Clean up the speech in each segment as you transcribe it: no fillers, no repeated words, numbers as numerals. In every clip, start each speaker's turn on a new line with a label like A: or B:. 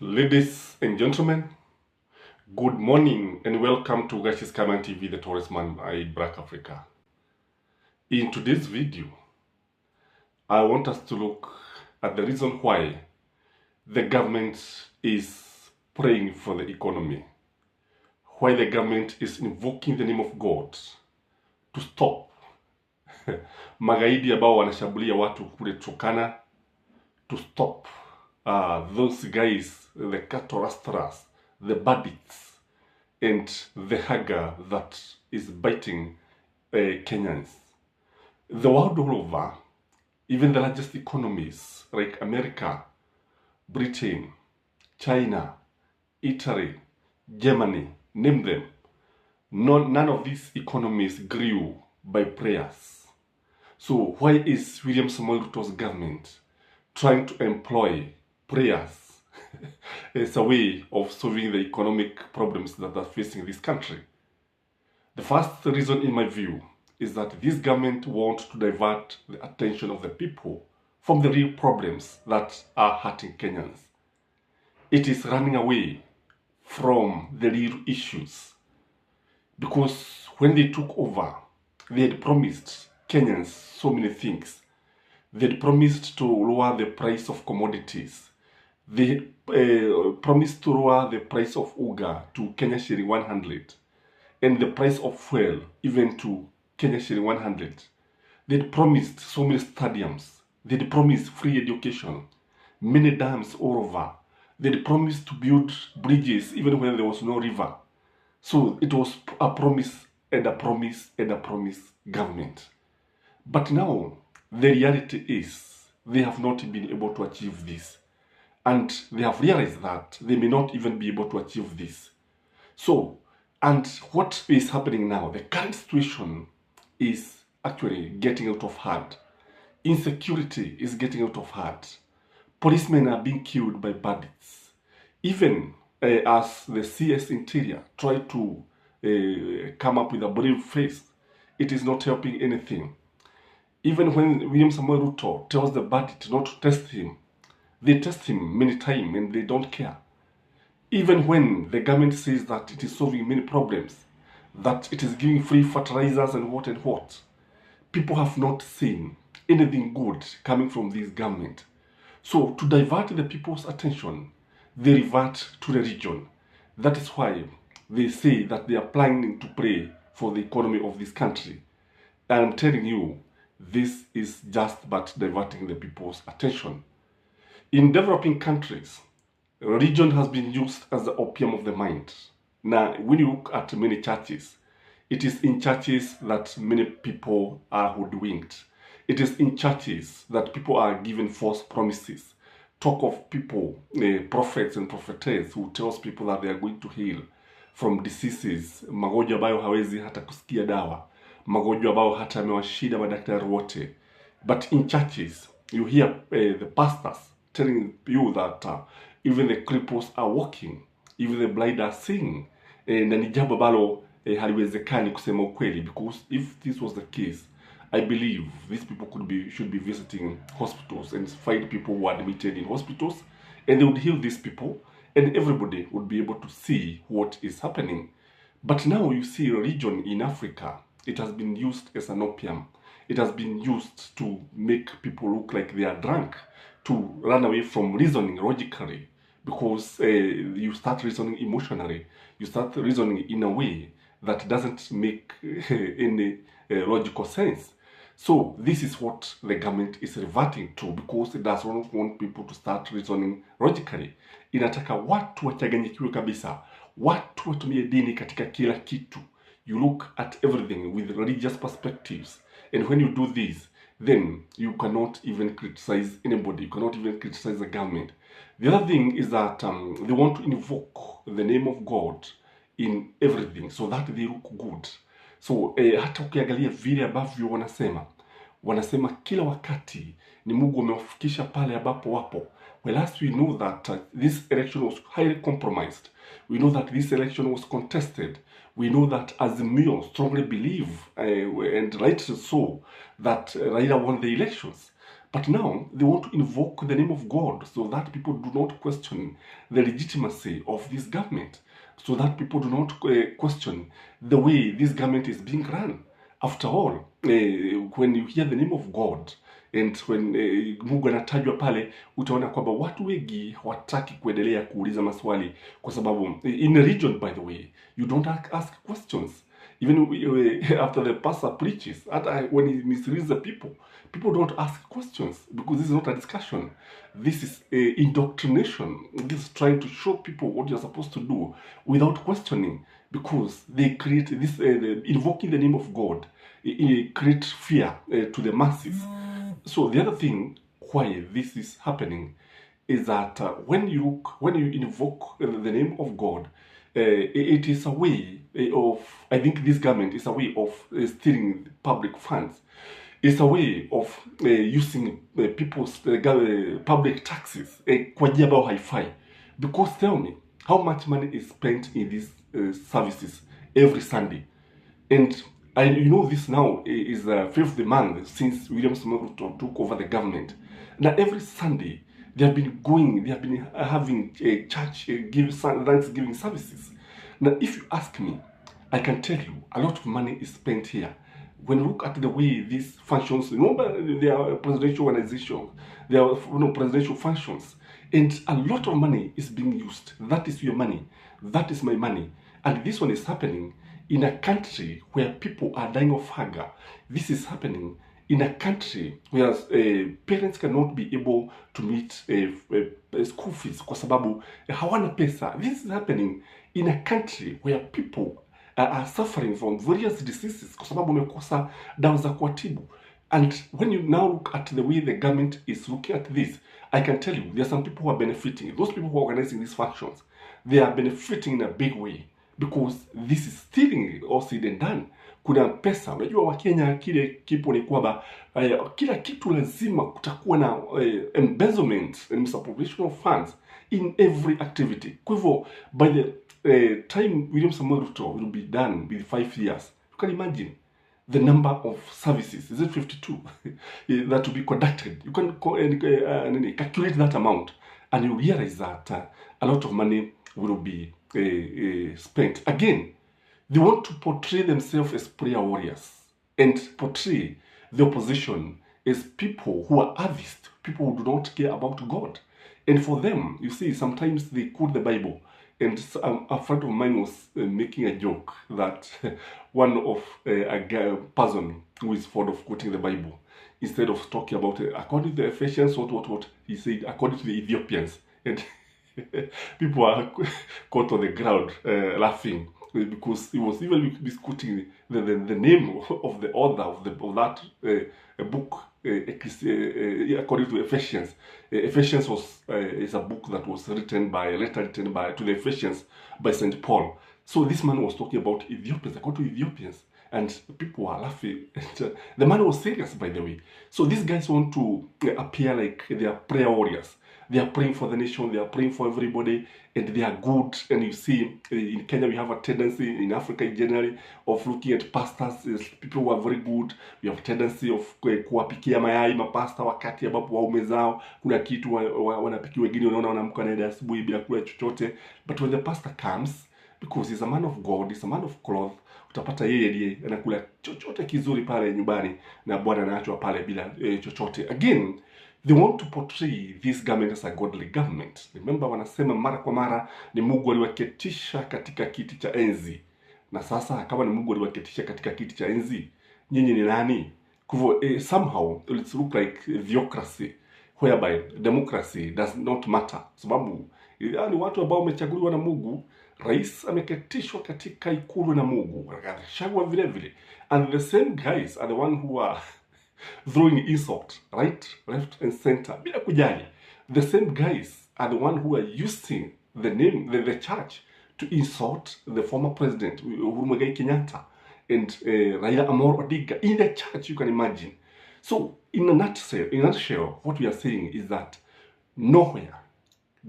A: Ladies and gentlemen, good morning and welcome to Gashi's Kaman TV, the Tourist Man, Black Africa. In today's video, I want us to look at the reason why the government is praying for the economy, why the government is invoking the name of God to stop magaidi ambao wanashambulia watu kule Turkana, to stop those guys, the cattle rustlers, the bandits, and the hunger that is biting Kenyans. The world all over, even the largest economies like America, Britain, China, Italy, Germany, name them, none of these economies grew by prayers. So why is William Samoei Ruto's government trying to employ prayers as a way of solving the economic problems that are facing this country? The first reason, in my view, is that this government wants to divert the attention of the people from the real problems that are hurting Kenyans. It is running away from the real issues, because when they took over, they had promised Kenyans so many things. They had promised to lower the price of commodities. They promised to lower the price of Uga to Kenya shilling 100, and the price of fuel even to Kenya shilling 100. They had promised so many stadiums. They had promised free education, many dams all over. They had promised to build bridges even when there was no river. So it was a promise and a promise and a promise government. But now, the reality is, they have not been able to achieve this. And they have realized that they may not even be able to achieve this. So, and what is happening now, the current situation is actually getting out of hand. Insecurity is getting out of hand. Policemen are being killed by bandits. Even as the CS Interior try to come up with a brave face, it is not helping anything. Even when William Samoei Ruto tells the bandit not to test him, they test him many times and they don't care. Even when the government says that it is solving many problems, that it is giving free fertilizers and what, people have not seen anything good coming from this government. So to divert the people's attention, they revert to the region. That is why they say that they are planning to pray for the economy of this country. And I'm telling you, this is just but diverting the people's attention. In developing countries, religion has been used as the opium of the mind. Now, when you look at many churches, it is in churches that many people are hoodwinked. It is in churches that people are given false promises. Talk of people, prophets and prophetess who tells people that they are going to heal from diseases, magonjwa ambayo hawezi hata kusikia dawa, magonjwa ambayo hata amewashida madaktari wote. But in churches, you hear the pastors telling you that even the cripples are walking, even the blind are seeing. Na ni jambo ambalo haliwezekani kusema ukweli, because if this was the case, I believe these people should be visiting hospitals and find people who are admitted in hospitals, and they would heal these people, and everybody would be able to see what is happening. But now you see religion in Africa, it has been used as an opium. It has been used to make people look like they are drunk, to run away from reasoning logically, because you start reasoning emotionally. You start reasoning in a way that doesn't make any logical sense. So this is what the government is reverting to, because it does not want people to start reasoning logically. Inataka watu wachanganyikiwe kabisa, watu watumie dini katika kila kitu. You look at everything with religious perspectives, and when you do this, then you cannot even criticize anybody. You cannot even criticize the government. The other thing is that they want to invoke the name of God in everything so that they look good. So hata ukiangalia vile ambavyo wanasema kila wakati ni Mungu amewafikisha pale ambapo wapo. Whereas we know that this election was highly compromised. We know that this election was contested. We know that Azimio strongly believe, and rightly so, that Raila won the elections. But now they want to invoke the name of God so that people do not question the legitimacy of this government, so that people do not question the way this government is being run. After all, when you hear the name of God and when Mungu anatajwa pale, utaona kwamba watu wengi hawataki kuendelea kuuliza maswali, kwa sababu in a region, by the way, you don't ask questions. Even after the pastor preaches, when he misleads the people don't ask questions, because this is not a discussion. This is indoctrination. This is trying to show people what you're supposed to do without questioning, because they create this, invoking the name of God, create fear to the masses. So the other thing why this is happening is that when you invoke the name of God, it is a way of, I think this government is a way of stealing public funds. It's a way of using people's public taxes kwa njia ambayo haifai. Because tell me, how much money is spent in these services every Sunday? And you know, this now is the fifth month since William Ruto took over the government. Now every Sunday they have been having a church Thanksgiving services. Now if you ask me, I can tell you a lot of money is spent here. When you look at the way these functions, they are presidential organizations, they are presidential functions, and a lot of money is being used. That is your money. That is my money. And this one is happening in a country where people are dying of hunger. This is happening in a country where parents cannot be able to meet school fees kwa sababu hawana pesa. This is happening in a country where people are suffering from various diseases kwa sababu wamekosa dawa za kuwatibu. And when you now look at the way the government is looking at this, I can tell you there are some people who are benefiting. Those people who are organizing these functions, they are benefiting in a big way, because this is stealing all said and done. Kuna pesa, unajua Wakenya kile kipo ni kwamba kila kitu lazima kutakuwa na embezzlement and misappropriation of funds in every activity. Kwa hivyo by the time William Samoei Ruto will be done with 5 years, you can imagine the number of services, is it 52, that will be conducted. You can calculate that amount and you realize that a lot of money will be spent. Again, they want to portray themselves as prayer warriors and portray the opposition as people who are atheist, people who do not care about God. And for them, you see, sometimes they quote the Bible. And a friend of mine was making a joke that one of a person who is fond of quoting the Bible, instead of talking about according to the Ephesians, what, he said, according to the Ethiopians. And people are caught on the ground laughing, because he was even misquoting the name of the author of that book, according to Ephesians. Ephesians is a book that was written by to the Ephesians by St. Paul. So this man was talking about Ethiopians, according to Ethiopians, and people are laughing. And, the man was serious, by the way. So these guys want to appear like they are prayer warriors. They are praying for the nation, they are praying for everybody, and they are good. And you see, in Kenya, we have a tendency, in Africa in general, of looking at pastors as people who are very good. We have a tendency of kuwapikia mayai mapasta wakati ambapo waume zao kuna kitu wanapikia, wengine unaona wanamka anaenda asubuhi bila kula chochote. But when the pastor comes, because he's a man of God, he's a man of cloth, utapata yeye ndiye anakula chochote kizuri pale nyumbani na bwana anaachwa pale bila chochote. Again, they want to portray this government as a godly government. Remember, wanasema mara kwa mara ni Mungu aliwaketisha katika kiti cha enzi. Na sasa kama ni Mungu aliwaketisha katika kiti cha enzi, nyinyi ni nani? Kwa hivyo somehow it looks like theocracy, whereby democracy does not matter. Sababu ni watu ambao wamechaguliwa na Mungu. Rais ameketishwa katika ikulu na Mungu, akashagwa vile vile. And the same guys are the one who are throwing insult right, left and center bila kujali. The same guys are the one who are using the name, the church, to insult the former president Uhuru Muigai Kenyatta and Raila Amolo Odinga in the church, you can imagine. So in a nutshell, what we are saying is that nowhere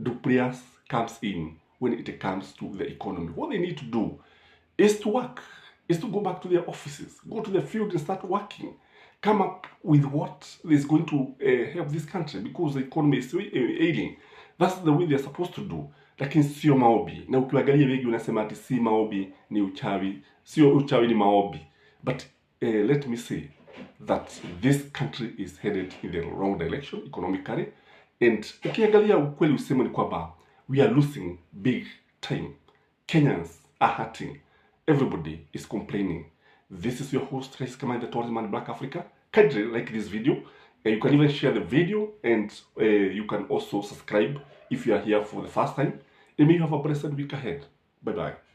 A: do prayers comes in when it comes to the economy. What they need to do is to work, is to go back to their offices, go to the field and start working. Come up with what is going to help this country, because the economy is ailing. That's the way they're supposed to do. Lakini sio maombi. Na ukiangalia wengi unasema ati si maombi ni uchawi, sio uchawi ni maombi. But let me say that this country is headed in the wrong direction economically. And ukiangalia ukweli useme ni kwamba we are losing big time. Kenyans are hurting. Everybody is complaining. This is your host, Trace Command, the Tourism and Black Africa. Kindly like this video. You can even share the video, and you can also subscribe if you are here for the first time. And may you have a blessed week ahead. Bye-bye.